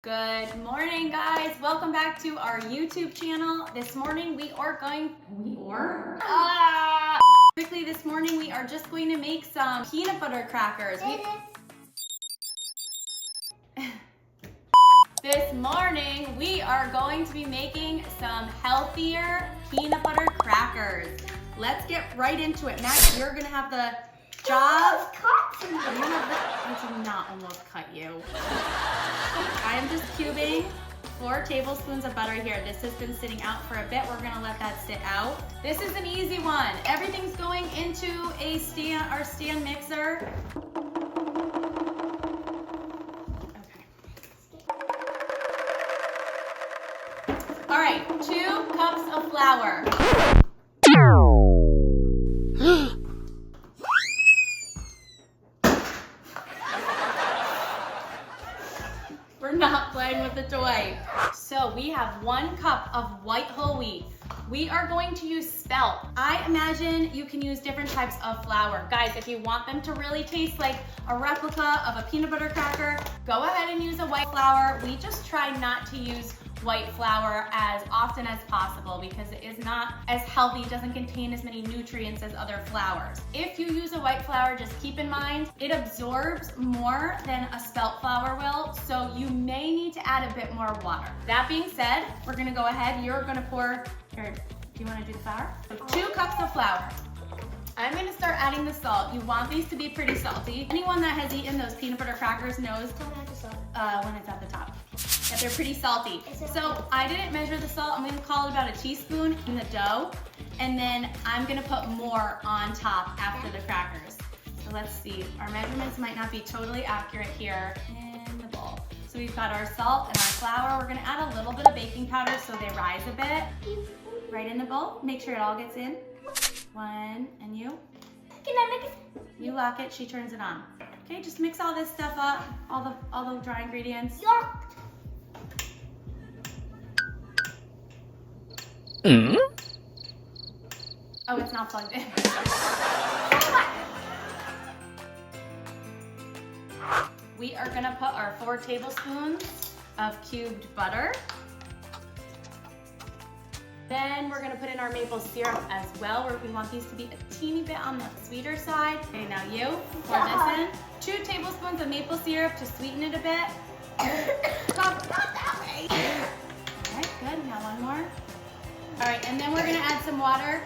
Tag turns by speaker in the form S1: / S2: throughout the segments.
S1: Good morning, guys. Welcome back to our YouTube channel. This morning quickly this morning we are just going to make some peanut butter crackers. This morning we are going to be making some healthier peanut butter crackers. Let's get right into it. Max, you're gonna have the job. I did not almost cut you. I am just cubing 4 tablespoons of butter here. This has been sitting out for a bit. We're gonna let that sit out. This is an easy one. Everything's going into our stand mixer. Okay. All right, 2 cups of flour. We're not playing with the toy. So we have 1 cup of white whole wheat. We are going to use spelt. I imagine you can use different types of flour. Guys, if you want them to really taste like a replica of a peanut butter cracker, go ahead and use a white flour. We just try not to use white flour as often as possible because it is not as healthy. It doesn't contain as many nutrients as other flours. If you use a white flour, just keep in mind it absorbs more than a spelt flour will, so you may need to add a bit more water. That being said, we're gonna go ahead. You're gonna pour, here, do you wanna do the flour? So 2 cups of flour. I'm gonna start adding the salt. You want these to be pretty salty. Anyone that has eaten those peanut butter crackers knows when it's at the top. That they're pretty salty. So I didn't measure the salt. I'm gonna call it about a teaspoon in the dough. And then I'm gonna put more on top after the crackers. So let's see, our measurements might not be totally accurate here in the bowl. So we've got our salt and our flour. We're gonna add a little bit of baking powder so they rise a bit. Right in the bowl, make sure it all gets in. 1, and you?
S2: Can I make it?
S1: You lock it, she turns it on. Okay, just mix all this stuff up, all the dry ingredients.
S2: Yeah.
S1: Oh, it's not plugged in. We are gonna put our 4 tablespoons of cubed butter. Then we're gonna put in our maple syrup as well. We want these to be a teeny bit on the sweeter side. Okay, now you pour this in. 2 tablespoons of maple syrup to sweeten it a bit. Not that way. All right, good, now 1 more. All right, and then we're gonna add some water.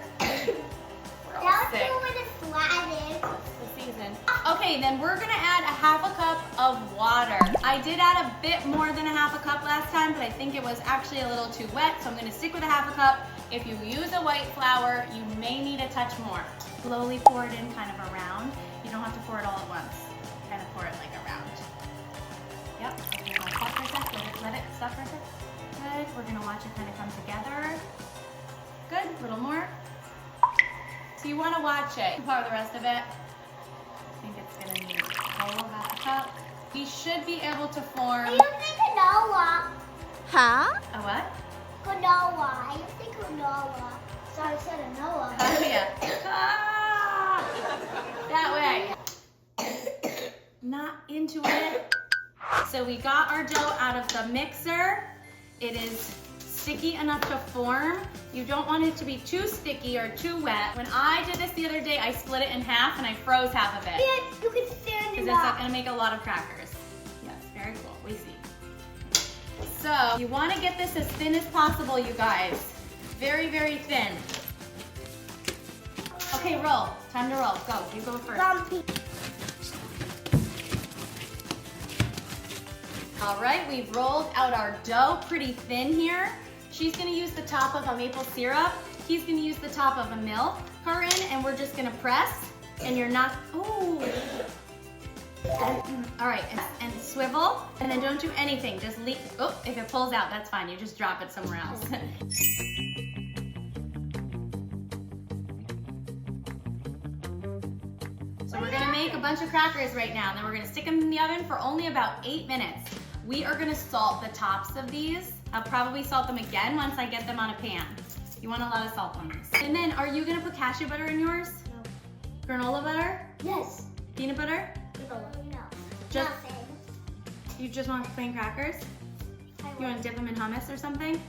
S1: Okay, then we're gonna add a 1/2 cup of water. I did add a bit more than a 1/2 cup last time, but I think it was actually a little too wet, so I'm gonna stick with a 1/2 cup. If you use a white flour, you may need a touch more. Slowly pour it in kind of around. You don't have to pour it all at once. Kind of pour it like around. Yep, stop for a sec. Let it stop for a sec. Good, we're gonna watch it kind of come together. Good, a little more. So you wanna watch it. Pour the rest of it. I think it's gonna need a whole 1/2 cup. We should be able to form.
S2: I use canola.
S3: Huh?
S1: A what?
S2: Canola. I use canola. So I said canola.
S1: Oh yeah. Ah! That way. Not into it. So we got our dough out of the mixer. It is sticky enough to form. You don't want it to be too sticky or too wet. When I did this the other day, I split it in half and I froze half of it.
S2: Yeah, you can stand
S1: Because
S2: it
S1: it's
S2: up.
S1: gonna make a lot of crackers. Yes, very cool, we see. So you wanna get this as thin as possible, you guys. Very, very thin. Okay, roll, time to roll, go, you go first.
S2: Lumpy.
S1: All right, we've rolled out our dough pretty thin here. She's gonna use the top of a maple syrup. He's gonna use the top of a milk currant, and we're just gonna press, and you're not, oh. All right, and swivel, and then don't do anything, just leave, oh, if it pulls out, that's fine, you just drop it somewhere else. So we're gonna make a bunch of crackers right now, and then we're gonna stick them in the oven for only about 8 minutes. We are gonna salt the tops of these. I'll probably salt them again once I get them on a pan. You want a lot of salt on these. And then, are you gonna put cashew butter in yours?
S2: No.
S1: Granola butter?
S2: Yes.
S1: Peanut butter?
S2: No.
S1: Just,
S2: Nothing.
S1: you just want plain crackers? You want to dip them in hummus or something?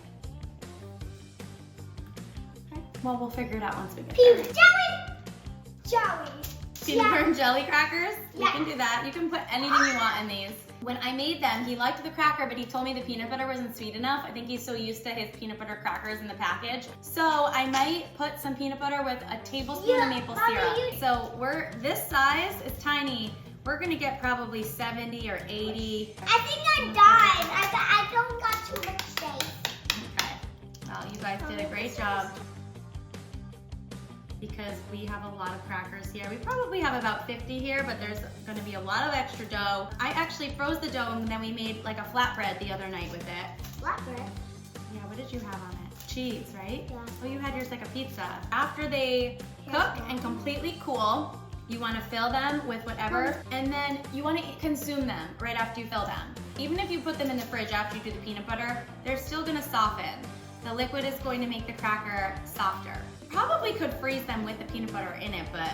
S1: Okay. Well, we'll figure it out once we get there.
S2: Peanut jelly.
S1: Peanut butter and jelly crackers? You
S2: Yeah.
S1: can do that. You can put anything you want in these. When I made them, he liked the cracker, but he told me the peanut butter wasn't sweet enough. I think he's so used to his peanut butter crackers in the package. So I might put some peanut butter with a tablespoon of maple syrup. So this size is tiny. We're gonna get probably 70 or 80.
S2: I think I'm done. I don't got too much space.
S1: Okay. Well, you guys did a great job. Because we have a lot of crackers here. We probably have about 50 here, but there's gonna be a lot of extra dough. I actually froze the dough and then we made like a flatbread the other night with it.
S2: Flatbread?
S1: Yeah, what did you have on it? Cheese, right?
S2: Yeah.
S1: Oh, you had yours like a pizza. After they cook and completely cool, you wanna fill them with whatever, and then you wanna consume them right after you fill them. Even if you put them in the fridge after you do the peanut butter, they're still gonna soften. The liquid is going to make the cracker softer. Probably could freeze them with the peanut butter in it, but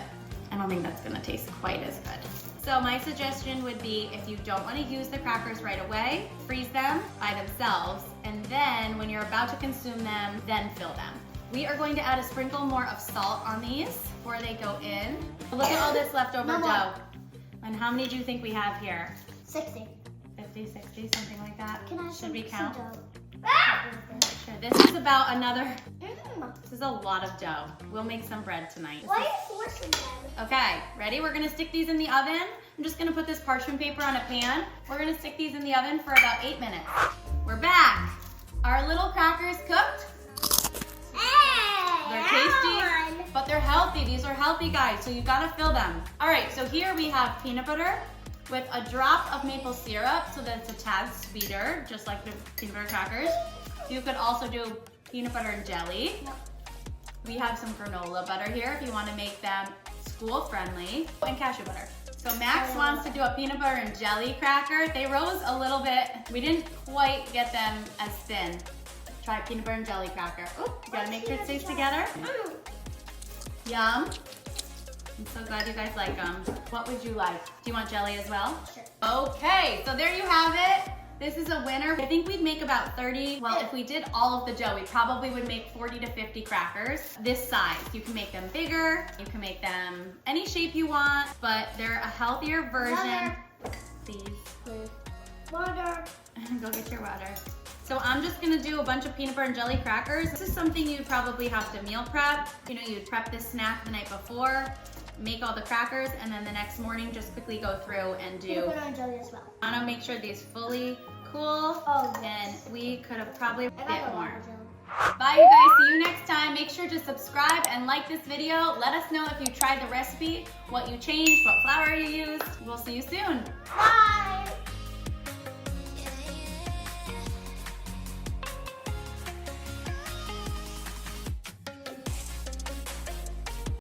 S1: I don't think that's gonna taste quite as good. So my suggestion would be, if you don't wanna use the crackers right away, freeze them by themselves, and then when you're about to consume them, then fill them. We are going to add a sprinkle more of salt on these before they go in. Look at all this leftover dough. And how many do you think we have here?
S2: 60.
S1: 50, 60, something like that?
S2: Can I have
S1: Should we count?
S2: some dough? Ah!
S1: Sure. This is about another, this is a lot of dough. We'll make some bread tonight.
S2: Why are you forcing them?
S1: Okay, ready? We're gonna stick these in the oven. I'm just gonna put this parchment paper on a pan. We're gonna stick these in the oven for about 8 minutes. We're back. Our little crackers cooked.
S2: Hey,
S1: They're tasty, but they're healthy. These are healthy, guys, so you gotta fill them. All right, so here we have peanut butter with a drop of maple syrup so that it's a tad sweeter, just like the peanut butter crackers. You could also do peanut butter and jelly.
S2: Yep.
S1: We have some granola butter here if you want to make them school friendly, and cashew butter. So Max wants to do a peanut butter and jelly cracker. They rose a little bit. We didn't quite get them as thin. Try peanut butter and jelly cracker. Oh, you gotta make sure it stays together. Yum. I'm so glad you guys like them. What would you like? Do you want jelly as well?
S2: Sure.
S1: Okay, so there you have it. This is a winner. I think we'd make about 30. Well, if we did all of the dough, we probably would make 40 to 50 crackers. This size. You can make them bigger. You can make them any shape you want, but they're a healthier version. Please.
S2: Water.
S1: Go get your water. So I'm just gonna do a bunch of peanut butter and jelly crackers. This is something you'd probably have to meal prep. You know, you'd prep this snack the night before, make all the crackers, and then the next morning just quickly go through and do.
S2: Peanut butter and jelly as well.
S1: I wanna make sure these fully cool,
S2: Oh,
S1: and we could have probably
S2: I
S1: bit
S2: got the
S1: more.
S2: water jelly.
S1: Bye you guys, see you next time. Make sure to subscribe and like this video. Let us know if you tried the recipe, what you changed, what flour you used. We'll see you soon.
S2: Bye.